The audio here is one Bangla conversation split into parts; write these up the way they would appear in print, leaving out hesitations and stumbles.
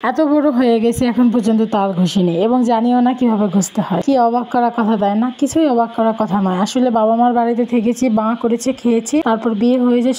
এত বড় হয়ে গেছে এখন পর্যন্ত তাল ঘষিনি এবং জানিও না কিভাবে ঘষতে হয়। কি অবাক করার কথা তাই না? কিছুই অবাক করার কথা নয়। আসলে বাবা মার বাড়িতে থেকেছি, মা করেছে, খেয়েছি, তারপর বিয়ে হয়েছে,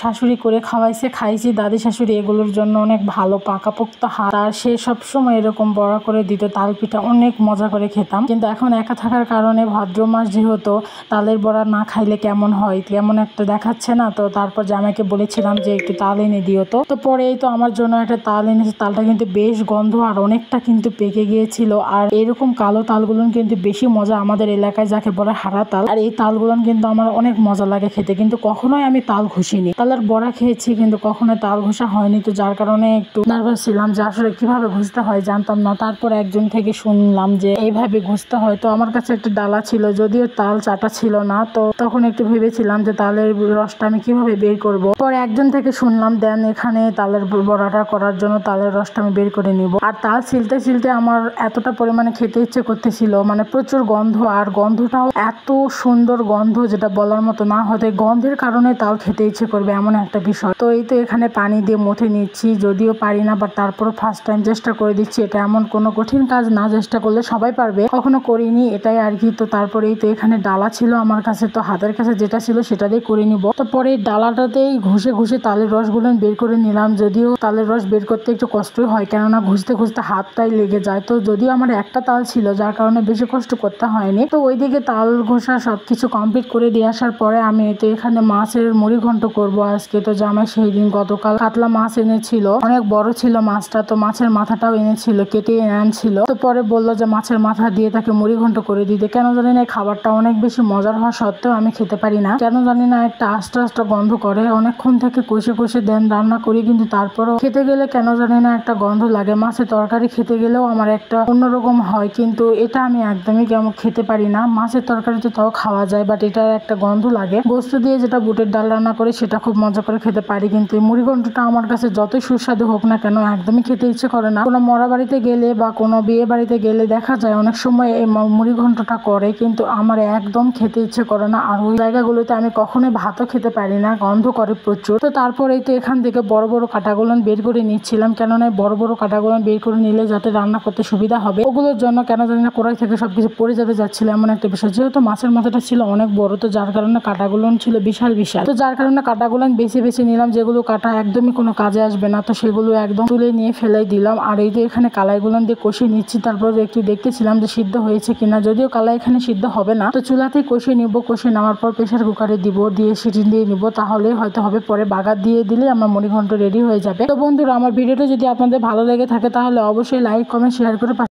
শাশুড়ি করে খাওয়াইছে, খাইছি, দাদি শাশুড়ি এগুলোর জন্য অনেক ভালো পাকাপোক্ত হাত, আর সে সবসময় এরকম বড়া করে দিত। তাল পিঠা অনেক মজা করে খেতাম। কিন্তু এখন একা থাকার কারণে ভাদ্র মাস যেহেতু তালের বড়া না খাইলে কেমন হয়, কেমন একটা দেখাচ্ছে না, তো তারপর জামাইকে বলেছিলাম যে একটু তাল এনে দিও। তো পরেই তো আমার জন্য একটা তাল এনেছে। তালটা কিন্তু বেশ গন্ধ আর অনেকটা কিন্তু পেকে গিয়েছিল। আর এরকম কালো তালগুলো কিন্তু বেশি মজা, আমাদের এলাকায় যাকে বলে হারা তাল। আর এই তালগুলো কিন্তু আমার অনেক মজা লাগে খেতে, কিন্তু কখনোই আমি তাল ঘষিনি। তালের বড়া খেয়েছি কিন্তু কখনোই তাল ঘষা হয়নি, তো যার কারণে একটু নার্ভাস ছিলাম যে আসলে কিভাবে ঘষতে হয়, জানতাম না। তারপর একজন থেকে শুনলাম যে এইভাবে ঘষতে হয়। তো আমার কাছে একটা ডালা ছিল, যদিও তাল চাটা ছিল না, তো তখন একটু ভেবেছিলাম যে তালের রসটা আমি কিভাবে বের করব। পরে একজন থেকে শুনলাম দেন এখানে তালের বড়াটা করার জন্য তালের রসটা আমি বের করে নিব। আর তাল ছিলতে ছিলতে আমার এতটা পরিমাণে খেতে ইচ্ছে করতেছিল, মানে প্রচুর গন্ধ, আর গন্ধটাও এত সুন্দর গন্ধ যেটা বলার মতো না। হতে গন্ধের কারণে তাল খেতে ইচ্ছে করবে এমন একটা বিষয়। তো এই তো এখানে পানি দিয়ে মথে নিচ্ছি, যদিও পারি না, বাট তারপরও ফার্স্ট টাইম চেষ্টা করে দিচ্ছি। এটা এমন কোনো কঠিন কাজ না, চেষ্টা করলে সবাই পারবে, কখনো করিনি এটাই আর কি। তো তারপরেই তো এখানে ডালা ছিল আমার কাছে, তো হাতের কাছে যেটা ছিল সেটা দিয়ে করে নিব। তো পরে ডালাটাতেই ঘষে ঘষে তালের রসগুলো বের করে নিলাম। যদিও তালের রস বের করতে একটু কষ্টই হয়, কেননা ঘষতে ঘষতে হাতটাই লেগে যায়। তো যদিও আমার একটা তাল ছিল, যার কারণে বেশি কষ্ট করতে হয়নি। তো ওইদিকে তাল ঘষা সবকিছু কমপ্লিট করে দিয়ে আসার পরে আমি তো এখানে মাছের মুড়ি ঘন্ট করব আজকে। তো জামাই সেই দিন গতকাল কাতলা মাছ এনেছিল, অনেক বড় ছিল মাছটা, তো মাছের মাথাটাও এনেছিল, কেটে আনছিল। তো পরে বললো যে মাছের মাথা দিয়ে তাকে মুড়ি ঘন্ট করে দিতে। কেন জানি না খাবারটা অনেক বেশি মজার হওয়া সত্ত্বেও আমি খেতে পারি না, কেন জানি না একটা আস্তে আস্তে গন্ধ করে। অনেকক্ষণ থেকে কষে কষে দেন রান্না করি, কিন্তু তারপরও খেতে গেলে কেন জানি না একটা গন্ধ লাগে। মাছের তরকারি খেতে গেলেও আমার একটা অন্যরকম হয়, কিন্তু এটা আমি একদমই কেমন খেতে পারি না। মাছের তরকারিতে তাও খাওয়া যায়, বাট এটার একটা গন্ধ লাগে। গোস্ত দিয়ে যেটা বুটের ডাল রান্না করে সেটা খুব মজা করে খেতে পারি, কিন্তু এই মুড়ি ঘন্টটা আমার কাছে যতই সুস্বাদু হোক না কেন একদমই খেতে ইচ্ছে করে না। কোনো মরা বাড়িতে গেলে বা কোনো বিয়ে বাড়িতে গেলে দেখা যায় অনেক সময় এই মুড়ি ঘন্টটা করে, কিন্তু আমার একদম খেতে ইচ্ছে করে না। আর ওই জায়গাগুলোতে আমি কখনোই ভাতও খেতে পারি না, গন্ধ করে প্রচুর। তো তারপরেই তো এখান থেকে বড় বড় কাঁটাগুলো বের করে নিচ্ছিলাম, কেননা বড় বড় কাঁটাগুলো বের করে নিলে যাতে রান্না করতে সুবিধা হবে, ওগুলোর জন্য কেন জানি না কড়াই থেকে সবকিছু পড়ে যেতে যাচ্ছিল এমন একটা বিষয়। যেহেতু মাছের মাথাটা ছিল অনেক বড়, তো যার কারণে কাঁটাগুলো ছিল বিশাল বিশাল। তো যার কারণে কাঁটাগুলো বেছে বেছে নিলাম, যেগুলো কাঁটা একদমই কোনো কাজে আসবে না, তো সেগুলো একদম তুলে নিয়ে ফেলাই দিলাম। আর এই যে এখানে কালাইগুলো দিয়ে কষিয়ে নিচ্ছি। তারপর একটু দেখতেছিলাম যে সিদ্ধ হয়েছে কিনা, যদিও কালাই এখানে সিদ্ধ হবে না, তো চুলাতেই কষিয়ে নিব। কষিয়ে নেওয়ার পর প্রেসার কুকারে দিব, দিয়ে সিটি দিয়ে নিব, তাহলে হয়তো হবে। পরে বাগার দিয়ে দিলে আমার মুড়ি ঘন্ট রেডি হয়ে যাবে। তো বন্ধুরা, আমার ভিডিওটা যদি আপনাদের ভালো লেগে থাকে তাহলে অবশ্যই লাইক, কমেন্ট, শেয়ার করে